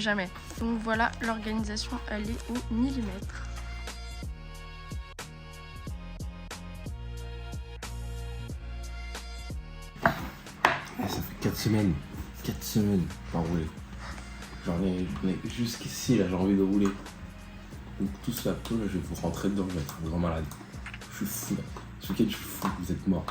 jamais. Donc voilà, l'organisation elle est au millimètre. Ça fait 4 semaines. 4 semaines pas rouler. J'en ai jusqu'ici là, j'ai envie de rouler. Donc tout ce bateau là, je vais vous rentrer dedans, je vais être un grand malade. Je suis fou là. Ce week-end je suis fou, vous êtes morts.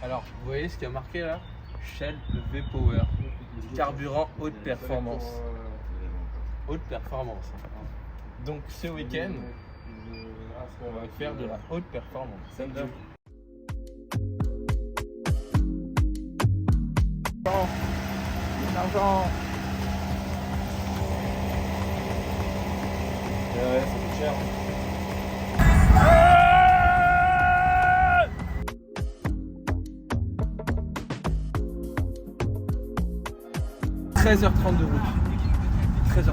Alors, vous voyez ce qu'il y a marqué là? Shell V-Power. Carburant haute performance. Haute performance. Donc ce week-end, on va faire de la haute performance. L'argent. Ouais, ça coûte cher. 13h30 de route. 13h30.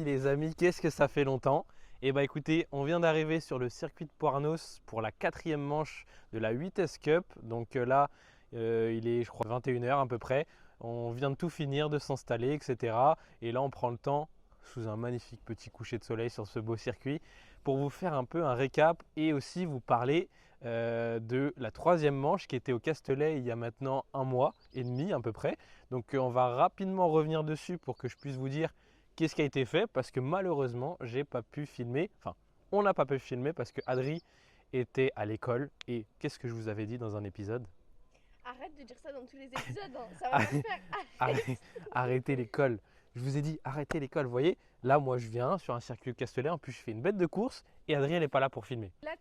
Les amis, qu'est-ce que ça fait longtemps? Et bah écoutez, on vient d'arriver sur le circuit de Poirnos pour la 4e manche de la 8S Cup. Donc là, il est je crois 21h à peu près. On vient de tout finir, de s'installer, etc. Et là, on prend le temps, sous un magnifique petit coucher de soleil sur ce beau circuit, pour vous faire un peu un récap et aussi vous parler de la 3e manche qui était au Castellet il y a maintenant 1 mois et demi à peu près. Donc on va rapidement revenir dessus pour que je puisse vous dire qu'est-ce qui a été fait, parce que malheureusement j'ai pas pu filmer, enfin on n'a pas pu filmer parce que Adri était à l'école. Et qu'est-ce que je vous avais dit dans un épisode? Arrête de dire ça dans tous les épisodes, hein. Ça va pas se faire. Arrêtez l'école. Je vous ai dit arrêtez l'école. Vous voyez, là moi je viens sur un circuit Castellet, en plus je fais une bête de course et Adrien n'est pas là pour filmer. Là,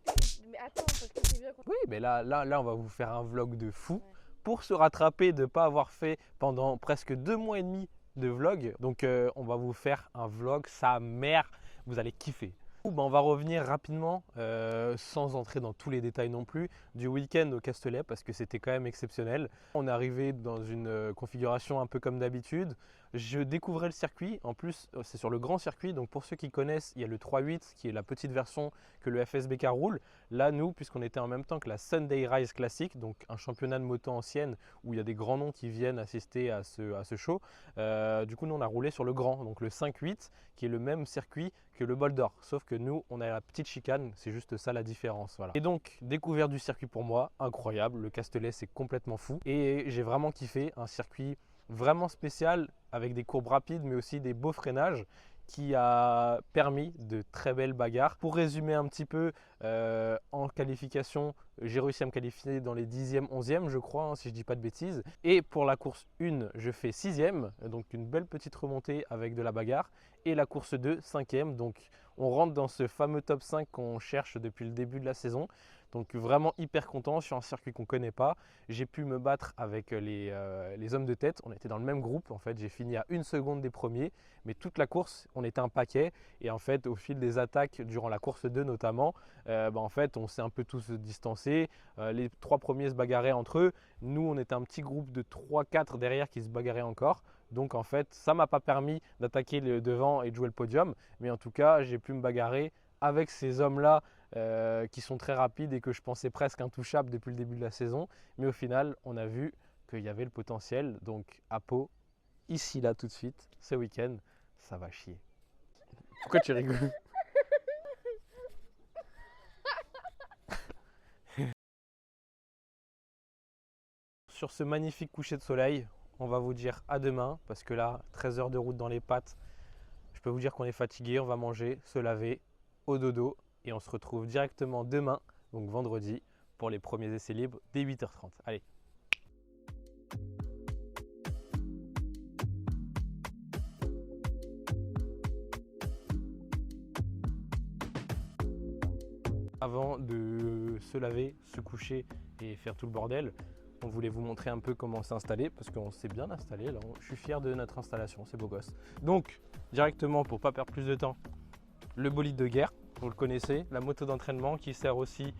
mais attends, parce que c'est bien qu'on... Oui, mais là on va vous faire un vlog de fou pour se rattraper de ne pas avoir fait pendant presque 2 mois et demi de vlog. Donc on va vous faire un vlog, sa mère, vous allez kiffer. On va revenir rapidement, sans entrer dans tous les détails non plus, du week-end au Castellet parce que c'était quand même exceptionnel. On est arrivé dans une configuration un peu comme d'habitude. Je découvrais le circuit, en plus c'est sur le grand circuit, donc pour ceux qui connaissent, il y a le 3.8 qui est la petite version que le FSBK roule. Là nous, puisqu'on était en même temps que la Sunday Rise Classic, donc un championnat de moto ancienne où il y a des grands noms qui viennent assister à ce show, du coup nous on a roulé sur le grand, donc le 5.8 qui est le même circuit que le Bol d'Or, sauf que nous on a la petite chicane, c'est juste ça la différence. Voilà. Et donc découverte du circuit pour moi, incroyable, le Castellet c'est complètement fou et j'ai vraiment kiffé, un circuit vraiment spécial avec des courbes rapides mais aussi des beaux freinages qui a permis de très belles bagarres. Pour résumer un petit peu, en qualification, j'ai réussi à me qualifier dans les 10e, 11e je crois, hein, si je ne dis pas de bêtises. Et pour la course 1, je fais 6e, donc une belle petite remontée avec de la bagarre. Et la course 2, 5e, donc on rentre dans ce fameux top 5 qu'on cherche depuis le début de la saison. Donc vraiment hyper content sur un circuit qu'on ne connaît pas. J'ai pu me battre avec les hommes de tête. On était dans le même groupe. En fait, j'ai fini à 1 seconde des premiers. Mais toute la course, on était un paquet. Et en fait, au fil des attaques, durant la course 2 notamment, en fait, on s'est un peu tous distancés. Les 3 premiers se bagarraient entre eux. Nous, on était un petit groupe de 3-4 derrière qui se bagarraient encore. Donc en fait, ça ne m'a pas permis d'attaquer le devant et de jouer le podium. Mais en tout cas, j'ai pu me bagarrer avec ces hommes-là qui sont très rapides et que je pensais presque intouchables depuis le début de la saison. Mais au final, on a vu qu'il y avait le potentiel. Donc à Pau, ici, là, tout de suite, ce week-end, ça va chier. Pourquoi tu rigoles? Sur ce magnifique coucher de soleil, on va vous dire à demain parce que là, 13 heures de route dans les pattes, je peux vous dire qu'on est fatigué, on va manger, se laver, au dodo et on se retrouve directement demain, donc vendredi, pour les premiers essais libres dès 8h30. Allez. Avant de se laver, se coucher et faire tout le bordel, on voulait vous montrer un peu comment s'installer parce qu'on s'est bien installé. Là, je suis fier de notre installation, c'est beau gosse. Donc, directement, pour ne pas perdre plus de temps, le bolide de guerre, vous le connaissez, la moto d'entraînement qui sert aussi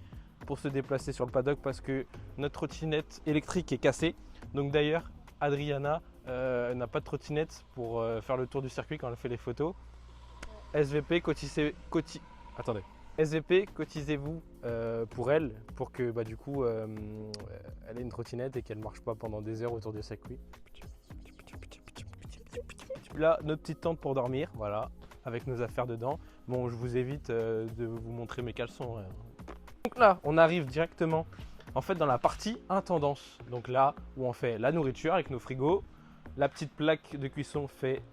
pour se déplacer sur le paddock parce que notre trottinette électrique est cassée. Donc d'ailleurs, Adriana n'a pas de trottinette pour faire le tour du circuit quand elle fait les photos. SVP, attendez. SVP, cotisez-vous pour elle, pour que du coup elle ait une trottinette et qu'elle ne marche pas pendant des heures autour du circuit. Là, notre petite tente pour dormir, voilà, avec nos affaires dedans. Bon, je vous évite de vous montrer mes caleçons. Donc là, on arrive directement en fait dans la partie intendance. Donc là où on fait la nourriture avec nos frigos, la petite plaque de cuisson faite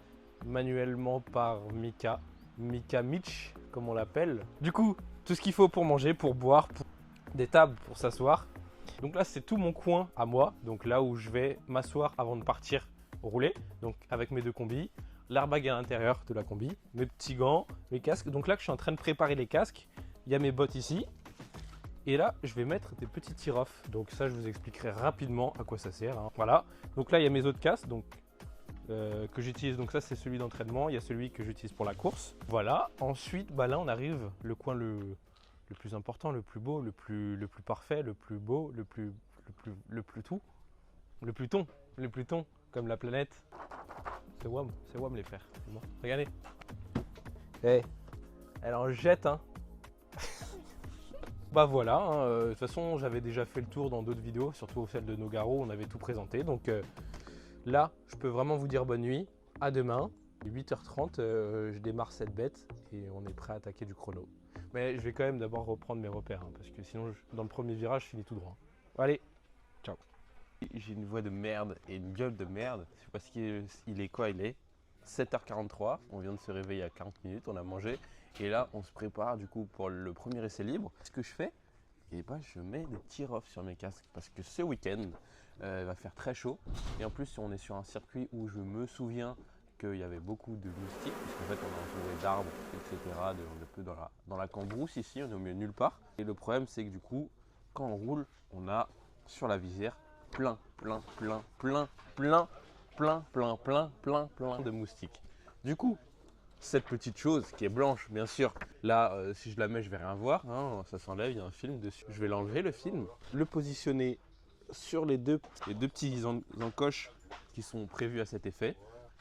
manuellement par Mika Mitch, comme on l'appelle. Du coup, tout ce qu'il faut pour manger, pour boire, des tables pour s'asseoir. Donc là, c'est tout mon coin à moi. Donc là où je vais m'asseoir avant de partir rouler. Donc avec mes deux combis, l'airbag à l'intérieur de la combi, mes petits gants, mes casques. Donc là, je suis en train de préparer les casques. Il y a mes bottes ici. Et là, je vais mettre des petits tir-off. Donc ça, je vous expliquerai rapidement à quoi ça sert. Hein. Voilà. Donc là, il y a mes autres casques. Donc que j'utilise, donc ça c'est celui d'entraînement, il y a celui que j'utilise pour la course. Voilà, ensuite là on arrive le coin le plus important, le plus beau, le plus parfait, le plus beau, le plus ton, comme la planète. C'est WAM les frères. Bon, regardez. Hey, elle en jette hein. Voilà, hein, de toute façon j'avais déjà fait le tour dans d'autres vidéos, surtout celle de Nogaro, on avait tout présenté. Donc là, je peux vraiment vous dire bonne nuit. À demain, 8h30, je démarre cette bête et on est prêt à attaquer du chrono. Mais je vais quand même d'abord reprendre mes repères hein, parce que sinon, dans le premier virage, je finis tout droit. Allez, ciao. J'ai une voix de merde et une gueule de merde. C'est parce qu'il est quoi? Il est 7h43. On vient de se réveiller à 40 minutes, on a mangé. Et là, on se prépare du coup pour le premier essai libre. Ce que je fais, je mets des tir-off sur mes casques parce que ce week-end, il va faire très chaud et en plus on est sur un circuit où je me souviens qu'il y avait beaucoup de moustiques puisqu'en fait on est entouré d'arbres etc, un peu dans la cambrousse ici, on est au milieu de nulle part et le problème c'est que du coup quand on roule on a sur la visière plein de moustiques. Du coup cette petite chose qui est blanche bien sûr, là si je la mets je vais rien voir, hein, ça s'enlève, il y a un film dessus, je vais l'enlever le film, le positionner sur les deux petits encoches qui sont prévus à cet effet.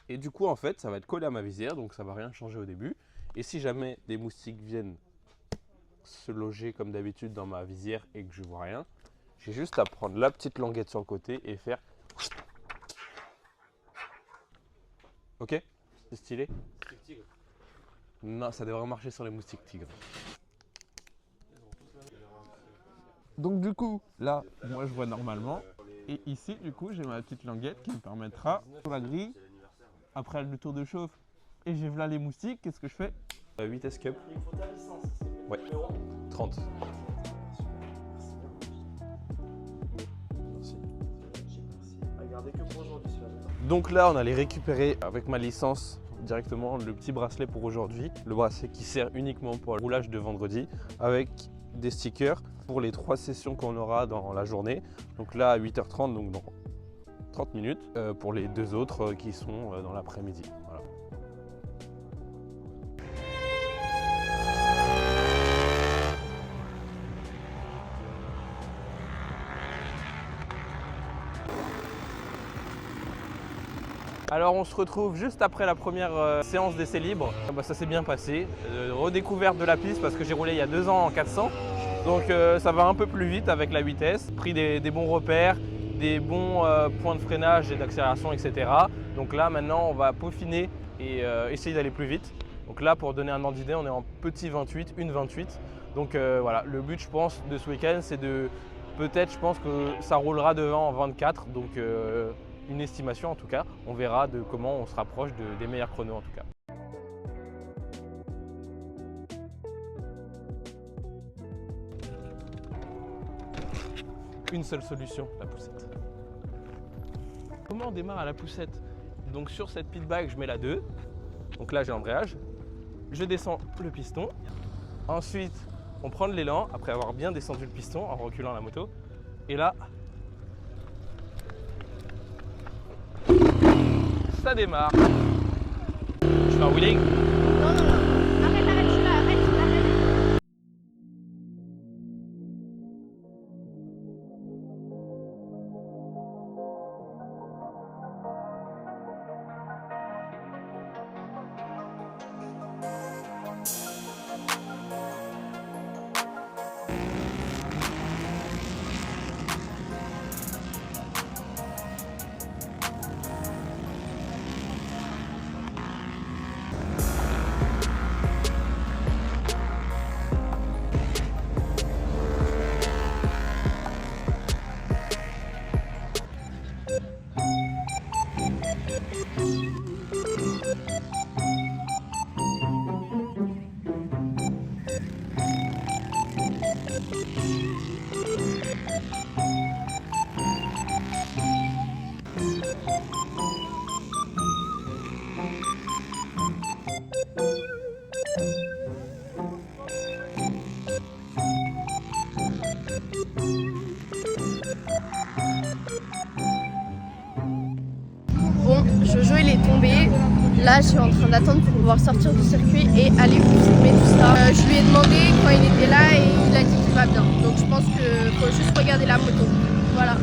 Et du coup, en fait, ça va être collé à ma visière, donc ça va rien changer au début. Et si jamais des moustiques viennent se loger comme d'habitude dans ma visière et que je vois rien, j'ai juste à prendre la petite languette sur le côté et faire... Ok? C'est stylé? Non, ça devrait marcher sur les moustiques tigres. Donc du coup, là, moi je vois normalement. Et ici, du coup, j'ai ma petite languette qui me permettra sur la grille, après le tour de chauffe. Et j'ai là les moustiques, qu'est-ce que je fais? 8S Cup. Ouais. 30. Merci. Donc là, on allait récupérer avec ma licence directement le petit bracelet pour aujourd'hui. Le bracelet qui sert uniquement pour le roulage de vendredi avec des stickers pour les 3 sessions qu'on aura dans la journée. Donc là à 8h30, donc dans 30 minutes, pour les 2 autres qui sont dans l'après-midi. Voilà. Alors on se retrouve juste après la première séance d'essai libre. Ça s'est bien passé. Redécouverte de la piste parce que j'ai roulé il y a 2 ans en 400. Donc ça va un peu plus vite avec la vitesse. Pris des bons repères, des bons points de freinage et d'accélération, etc. Donc là maintenant on va peaufiner et essayer d'aller plus vite. Donc là pour donner un ordre d'idée, on est en petit 28, une 28. Donc voilà, le but je pense de ce week-end c'est de peut-être, je pense que ça roulera devant en 24. Donc une estimation en tout cas, on verra de comment on se rapproche des meilleurs chronos en tout cas. Une seule solution, la poussette. Comment on démarre à la poussette? Donc sur cette pit bike, je mets la 2. Donc là j'ai l'embrayage. Je descends le piston. Ensuite, on prend de l'élan après avoir bien descendu le piston en reculant la moto. Et là, ça démarre. Je fais un wheeling. Non, non, non. Arrête, arrête, je suis là, arrête. Bon, Jojo il est tombé. Là, je suis en train d'attendre pour pouvoir sortir du circuit et aller filmer tout ça. Je lui ai demandé quand il était là et il a dit qu'il va bien. Donc je pense qu'il faut juste regarder la moto. Voilà.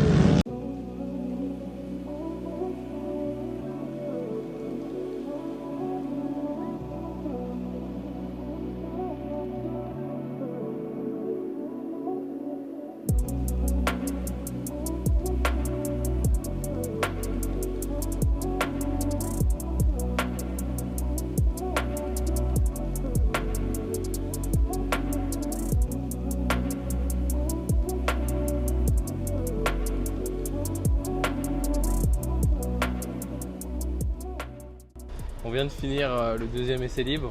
On vient de finir le deuxième essai libre.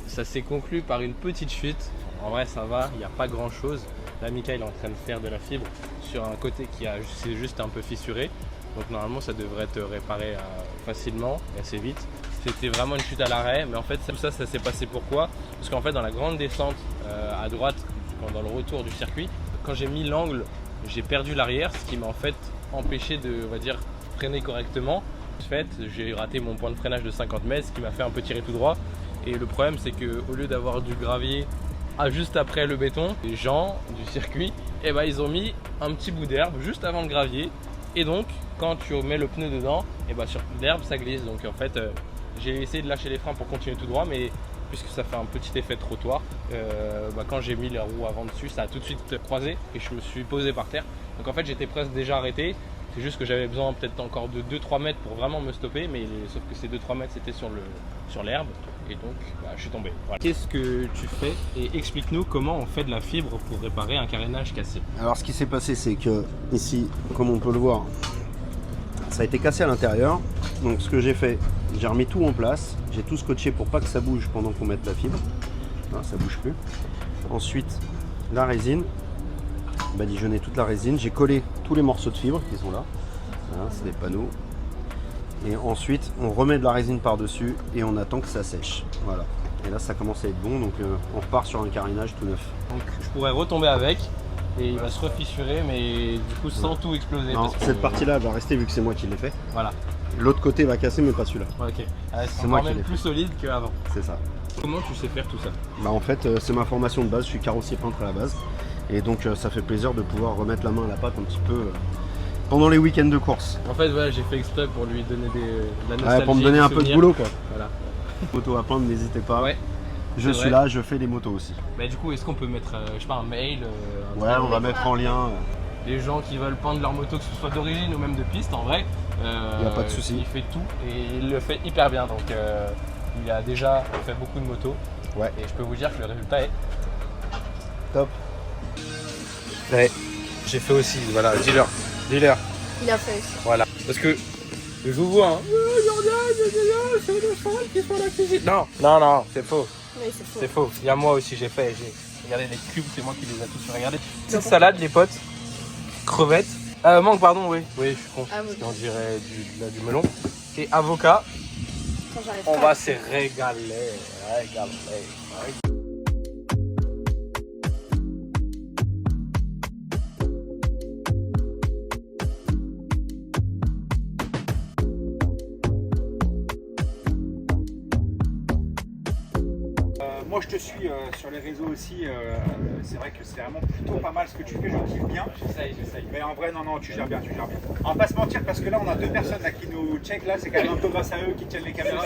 Ça s'est conclu par une petite fuite. En vrai ça va, il n'y a pas grand chose. Là Mickaël est en train de faire de la fibre sur un côté qui s'est juste un peu fissuré. Donc normalement ça devrait être réparé facilement et assez vite. C'était vraiment une chute à l'arrêt, mais en fait tout ça s'est passé pourquoi? Parce qu'en fait dans la grande descente à droite, dans le retour du circuit, quand j'ai mis l'angle, j'ai perdu l'arrière, ce qui m'a en fait empêché de, on va dire, freiner correctement. En fait, j'ai raté mon point de freinage de 50 mètres, ce qui m'a fait un peu tirer tout droit. Et le problème, c'est qu'au lieu d'avoir du gravier juste après le béton, les gens du circuit, eh ben, ils ont mis un petit bout d'herbe juste avant le gravier. Et donc, quand tu mets le pneu dedans, eh ben, sur l'herbe, ça glisse. Donc en fait, j'ai essayé de lâcher les freins pour continuer tout droit, mais puisque ça fait un petit effet de trottoir, quand j'ai mis les roues avant dessus, ça a tout de suite croisé et je me suis posé par terre. Donc en fait, j'étais presque déjà arrêté. C'est juste que j'avais besoin peut-être encore de 2-3 mètres pour vraiment me stopper, mais sauf que ces 2-3 mètres c'était sur l'herbe et donc je suis tombé. Voilà. Qu'est-ce que tu fais et explique-nous comment on fait de la fibre pour réparer un carénage cassé. Alors ce qui s'est passé c'est que ici, comme on peut le voir, ça a été cassé à l'intérieur. Donc ce que j'ai fait, j'ai remis tout en place, j'ai tout scotché pour pas que ça bouge pendant qu'on mette la fibre. Là, ça bouge plus. Ensuite la résine. Badigeonner toute la résine, j'ai collé tous les morceaux de fibre qui sont là, voilà, c'est des panneaux, et ensuite on remet de la résine par dessus et on attend que ça sèche, voilà, et là ça commence à être bon, donc on repart sur un carénage tout neuf. Donc je pourrais retomber avec et il va se refissurer, mais du coup sans tout exploser. Non, parce que, cette partie là va rester vu que c'est moi qui l'ai fait, voilà. L'autre côté va casser mais pas celui-là. Ok, c'est moi encore qui même l'ai plus fait. solide qu'avant. C'est ça. Comment tu sais faire tout ça? Bah en fait c'est ma formation de base, je suis carrossier peintre à la base. Et donc ça fait plaisir de pouvoir remettre la main à la pâte un petit peu pendant les week-ends de course. En fait, voilà, j'ai fait exprès pour lui donner de la nostalgie. Ouais, pour me donner un peu de boulot quoi. Voilà. Moto à peindre, n'hésitez pas. Ouais. Je suis là, je fais des motos aussi. Mais du coup, est-ce qu'on peut mettre, je sais pas, un mail Ouais, on va mettre en lien. Les gens qui veulent peindre leur moto, que ce soit d'origine ou même de piste, en vrai, y a pas de souci. Il fait tout et il le fait hyper bien. Donc, il a déjà fait beaucoup de motos. Ouais. Et je peux vous dire que le résultat est top. Ouais. J'ai fait aussi, voilà, dealer. Il a fait aussi. Voilà. Parce que je vous vois, hein. C'est les femmes qui font la cuisine. Non, c'est faux. Oui, c'est faux. C'est faux. Il y a moi aussi, j'ai fait. Regardez les cubes, c'est moi qui les ai tous fait. Regardez. Petite salade, les potes. Crevettes. Mangue, pardon, oui. Oui, je suis con. Ah oui. On dirait du melon. Et avocat. Quand j'arrive On pas. va se régaler. Moi je te suis sur les réseaux aussi, c'est vrai que c'est vraiment plutôt pas mal ce que tu fais, je kiffe bien. J'essaye. Mais en vrai non, tu gères bien. On va pas se mentir parce que là on a deux personnes là, qui nous check là, c'est quand même un peu grâce à eux qui tiennent les caméras.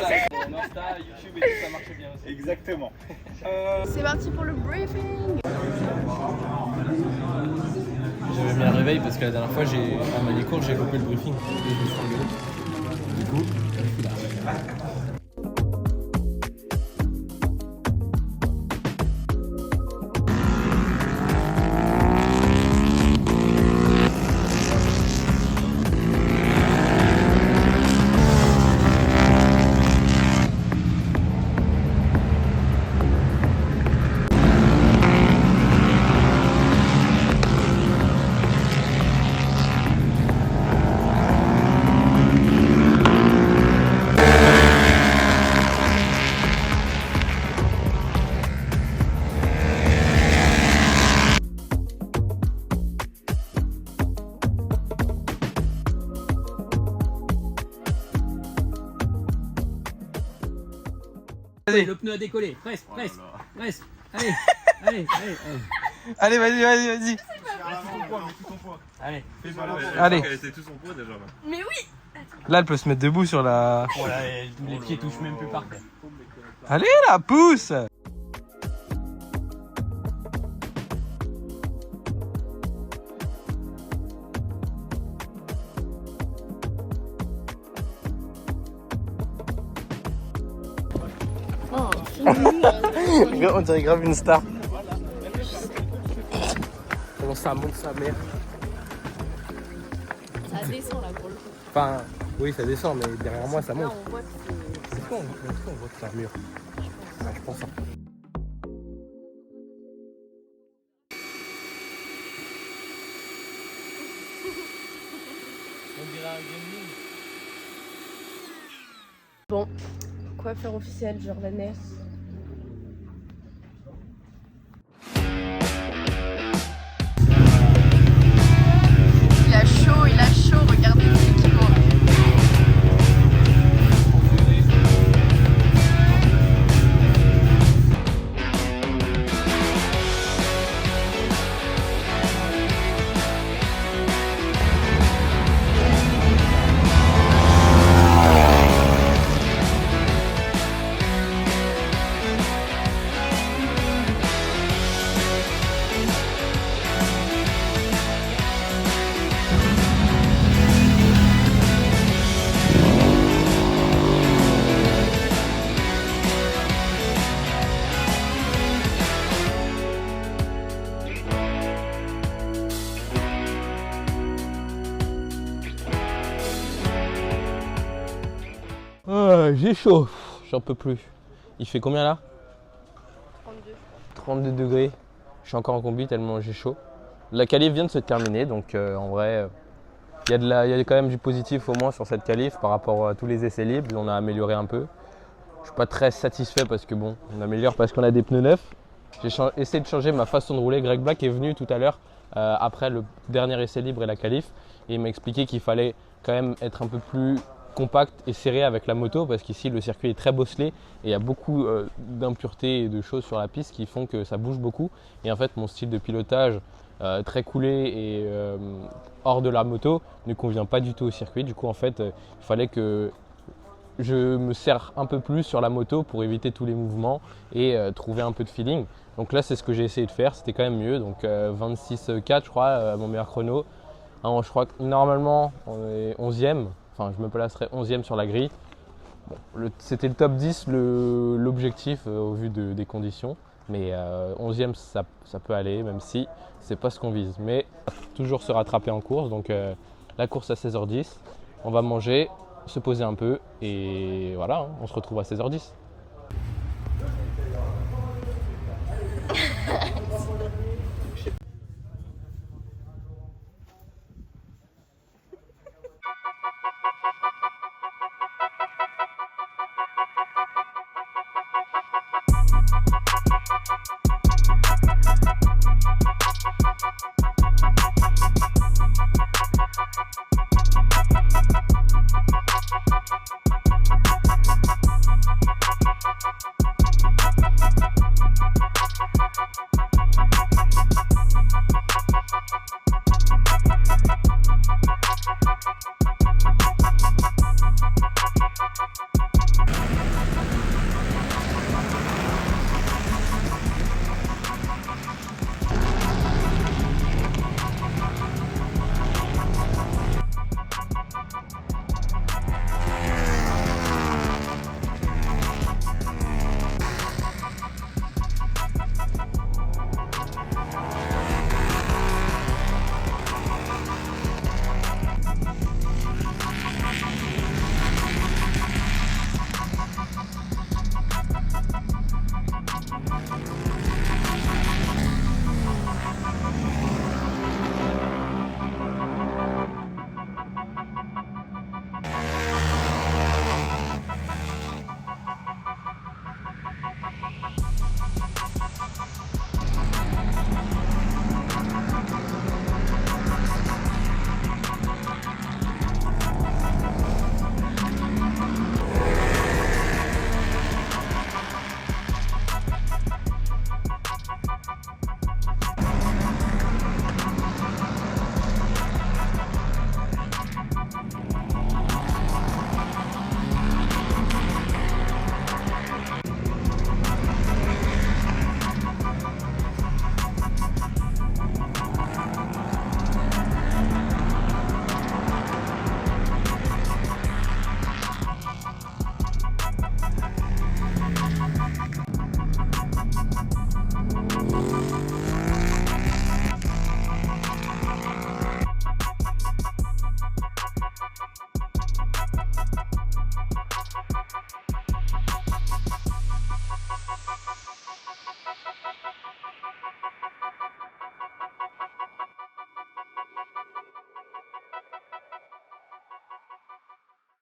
Mon Insta, YouTube et tout, ça marche bien aussi. Exactement. C'est parti pour le briefing. J'avais mis un réveil parce que la dernière fois, à Manicourt, j'ai coupé le briefing. Du coup, Le pneu a décollé, reste. Allez. allez, vas-y. Allez. Mais oui. Là, elle peut se mettre debout sur la. Les pieds touchent même plus par terre. Allez, là, pousse. On dirait grave une star. Comment ça monte sa mère? Ça descend là pour le coup. Enfin, oui, ça descend, mais derrière moi, ça Là, monte. on voit que c'est. Est-ce qu'on voit que c'est un mur? Ouais, je pense. On dirait un gaming. Bon, coiffeur officiel jordanais. Il a chaud, regardez l'équipement. J'ai chaud, j'en peux plus. Il fait combien là? 32 degrés. Je suis encore en combi tellement j'ai chaud. La qualif vient de se terminer, donc en vrai, il y a quand même du positif au moins sur cette qualif par rapport à tous les essais libres. On a amélioré un peu. Je suis pas très satisfait parce que bon, on améliore parce qu'on a des pneus neufs. J'ai essayé de changer ma façon de rouler. Greg Black est venu tout à l'heure après le dernier essai libre et la qualif et il m'a expliqué qu'il fallait quand même être un peu plus compact et serré avec la moto parce qu'ici le circuit est très bosselé et il y a beaucoup d'impuretés et de choses sur la piste qui font que ça bouge beaucoup et en fait mon style de pilotage très coulé et hors de la moto ne convient pas du tout au circuit. Du coup en fait il fallait que je me serre un peu plus sur la moto pour éviter tous les mouvements et trouver un peu de feeling. Donc là c'est ce que j'ai essayé de faire, c'était quand même mieux. Donc 26,4 je crois, mon meilleur chrono. Hein, je crois que normalement on est 11e, enfin je me placerai 11e sur la grille. Bon, c'était le top 10 l'objectif au vu des conditions. Mais 11e ça peut aller, même si c'est pas ce qu'on vise. Mais toujours se rattraper en course. Donc la course à 16h10, on va manger, se poser un peu et voilà, hein, on se retrouve à 16h10.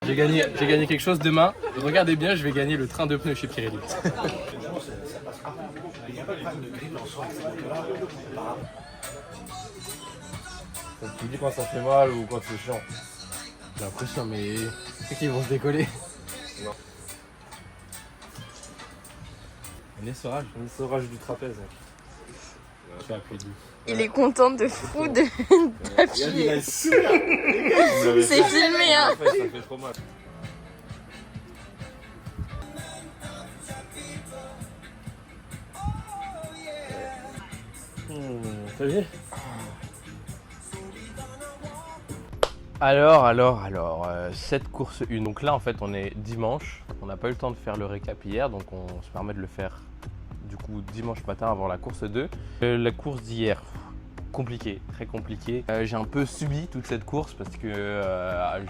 J'ai gagné quelque chose demain. Regardez bien, je vais gagner le train de pneus chez Pirelli. Tu dis quand ça fait mal ou quand c'est chiant? J'ai l'impression, mais c'est qu'ils vont se décoller. Non. Un essorage. Un essorage du trapèze. Tu as applaudi. Il est content de fou d'appuyer. C'est filmé, hein. Ça fait trop mal. T'as vu? Alors, cette course 1. Donc là, en fait, on est dimanche. On n'a pas eu le temps de faire le récap hier, donc on se permet de le faire du coup dimanche matin avant la course 2. La course d'hier, compliqué, très compliqué. J'ai un peu subi toute cette course parce que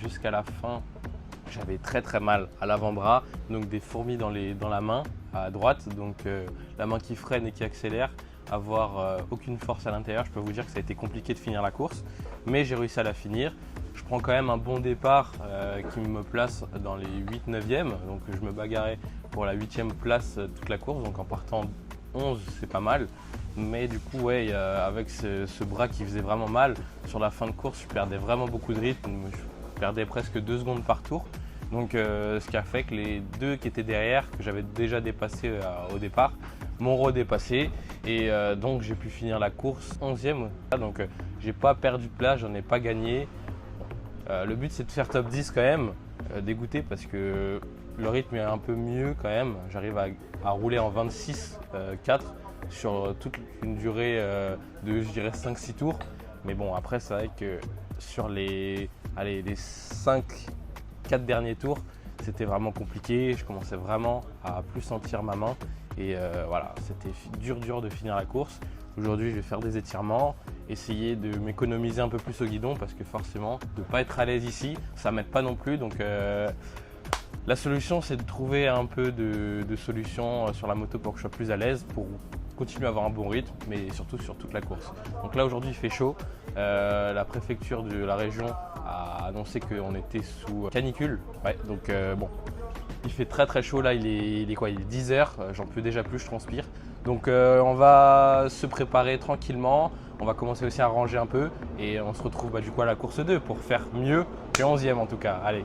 jusqu'à la fin, j'avais très mal à l'avant-bras, donc des fourmis dans la main à droite, donc la main qui freine et qui accélère, avoir aucune force à l'intérieur. Je peux vous dire que ça a été compliqué de finir la course, mais j'ai réussi à la finir. Je prends quand même un bon départ qui me place dans les 8-9e, donc je me bagarrais pour la 8e place toute la course, donc en partant 11 c'est pas mal. Mais du coup ouais, avec ce bras qui faisait vraiment mal, sur la fin de course je perdais vraiment beaucoup de rythme, je perdais presque 2 secondes par tour. Donc ce qui a fait que les deux qui étaient derrière, que j'avais déjà dépassé au départ, mon road est passé et donc j'ai pu finir la course 11e. Donc j'ai pas perdu de place, j'en ai pas gagné. Le but c'est de faire top 10 quand même, dégoûté parce que le rythme est un peu mieux quand même. J'arrive à rouler en 26,4 sur toute une durée de je dirais 5-6 tours. Mais bon après c'est vrai que sur les 5-4 derniers tours, c'était vraiment compliqué, je commençais vraiment à plus sentir ma main et voilà, c'était dur de finir la course. Aujourd'hui, je vais faire des étirements, essayer de m'économiser un peu plus au guidon parce que forcément, de ne pas être à l'aise ici, ça m'aide pas non plus. Donc la solution, c'est de trouver un peu de solutions sur la moto pour que je sois plus à l'aise, pour continuer à avoir un bon rythme, mais surtout sur toute la course. Donc là, aujourd'hui, il fait chaud. La préfecture de la région a annoncé qu'on était sous canicule. Ouais, donc bon, il fait très chaud là, il est quoi, il est 10 h, j'en peux déjà plus, je transpire. Donc on va se préparer tranquillement, on va commencer aussi à ranger un peu et on se retrouve du coup à la course 2 pour faire mieux que 11e en tout cas. Allez.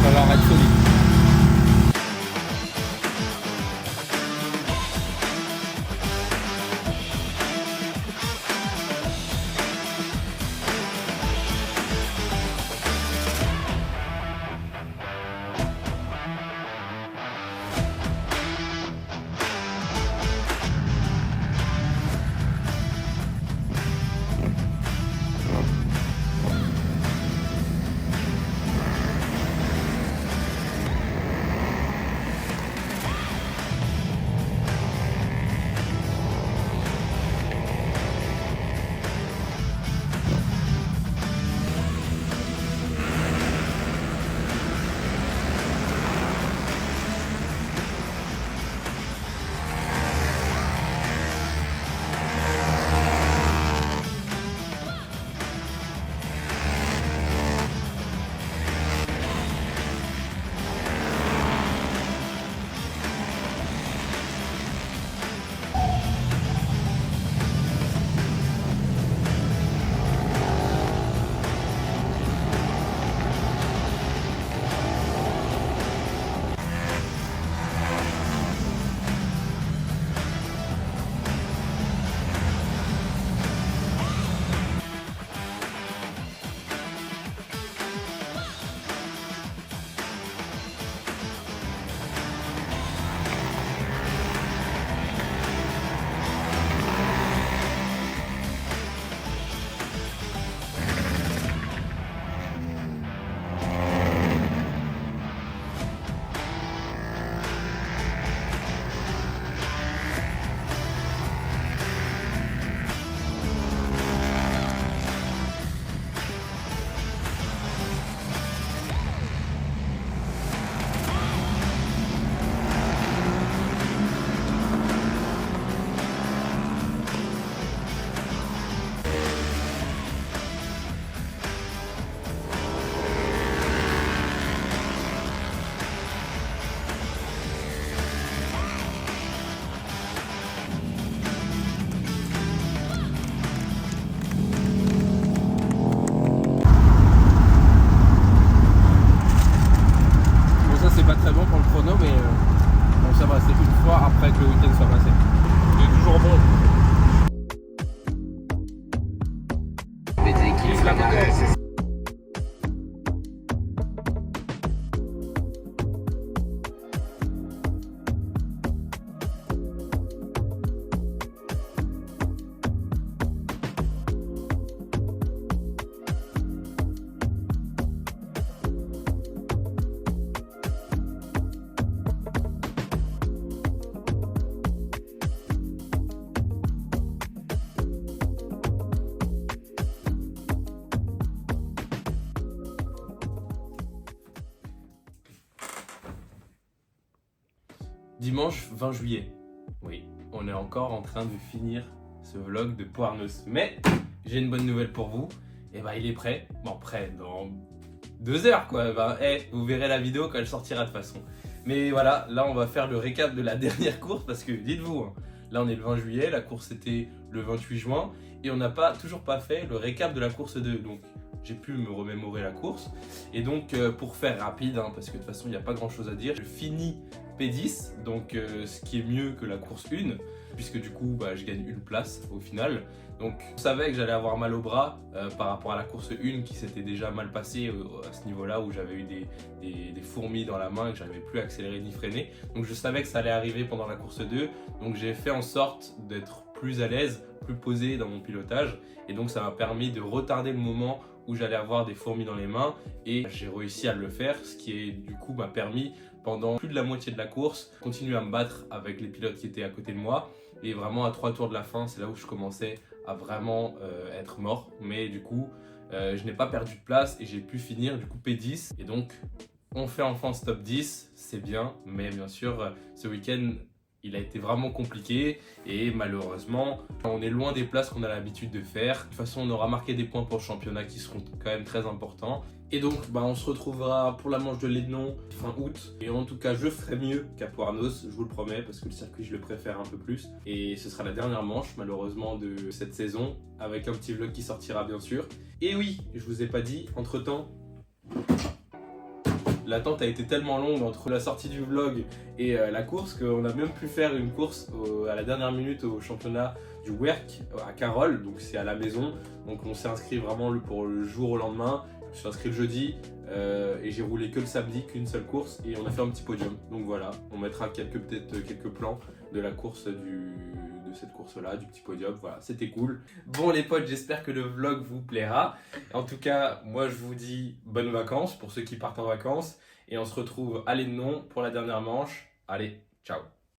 falloir être solide. Après que le week-end soit passé. Il est toujours bon. Dimanche 20 juillet. Oui, on est encore en train de finir ce vlog de Poarnos. Mais j'ai une bonne nouvelle pour vous. Et bah il est prêt. Bon, prêt dans 2 heures quoi. Vous verrez la vidéo quand elle sortira de toute façon. Mais voilà, là on va faire le récap de la dernière course parce que dites-vous, hein, là on est le 20 juillet, la course était le 28 juin et on n'a toujours pas fait le récap de la course 2. Donc j'ai pu me remémorer la course. Et donc pour faire rapide, hein, parce que de toute façon il n'y a pas grand chose à dire, je finis P10, donc ce qui est mieux que la course 1, puisque du coup je gagne une place au final. Donc je savais que j'allais avoir mal au bras par rapport à la course 1 qui s'était déjà mal passée à ce niveau-là où j'avais eu des fourmis dans la main et que j'arrivais plus à accélérer ni freiner. Donc je savais que ça allait arriver pendant la course 2, donc j'ai fait en sorte d'être plus à l'aise, plus posé dans mon pilotage et donc ça m'a permis de retarder le moment où j'allais avoir des fourmis dans les mains et j'ai réussi à le faire, ce qui du coup m'a permis pendant plus de la moitié de la course continuer à me battre avec les pilotes qui étaient à côté de moi et vraiment à 3 tours de la fin c'est là où je commençais à vraiment être mort, mais du coup je n'ai pas perdu de place et j'ai pu finir du coup P10 et donc on fait enfin ce top 10, c'est bien, mais bien sûr ce week-end il a été vraiment compliqué et malheureusement on est loin des places qu'on a l'habitude de faire. De toute façon on aura marqué des points pour le championnat qui seront quand même très importants. Et donc on se retrouvera pour la manche de Lédnon fin août. Et en tout cas je ferai mieux qu'à Poarnos, je vous le promets, parce que le circuit je le préfère un peu plus. Et ce sera la dernière manche malheureusement de cette saison, avec un petit vlog qui sortira bien sûr. Et oui, je vous ai pas dit, entre temps, l'attente a été tellement longue entre la sortie du vlog et la course qu'on a même pu faire une course à la dernière minute au championnat du WERC à Carole, donc c'est à la maison. Donc on s'est inscrit vraiment pour le jour au lendemain. Je suis inscrit le jeudi et j'ai roulé que le samedi, qu'une seule course et on a fait un petit podium. Donc voilà, on mettra peut-être quelques plans de la course de cette course-là, du petit podium. Voilà, c'était cool. Bon les potes, j'espère que le vlog vous plaira. En tout cas, moi je vous dis bonnes vacances pour ceux qui partent en vacances et on se retrouve à Lédnon pour la dernière manche. Allez, ciao.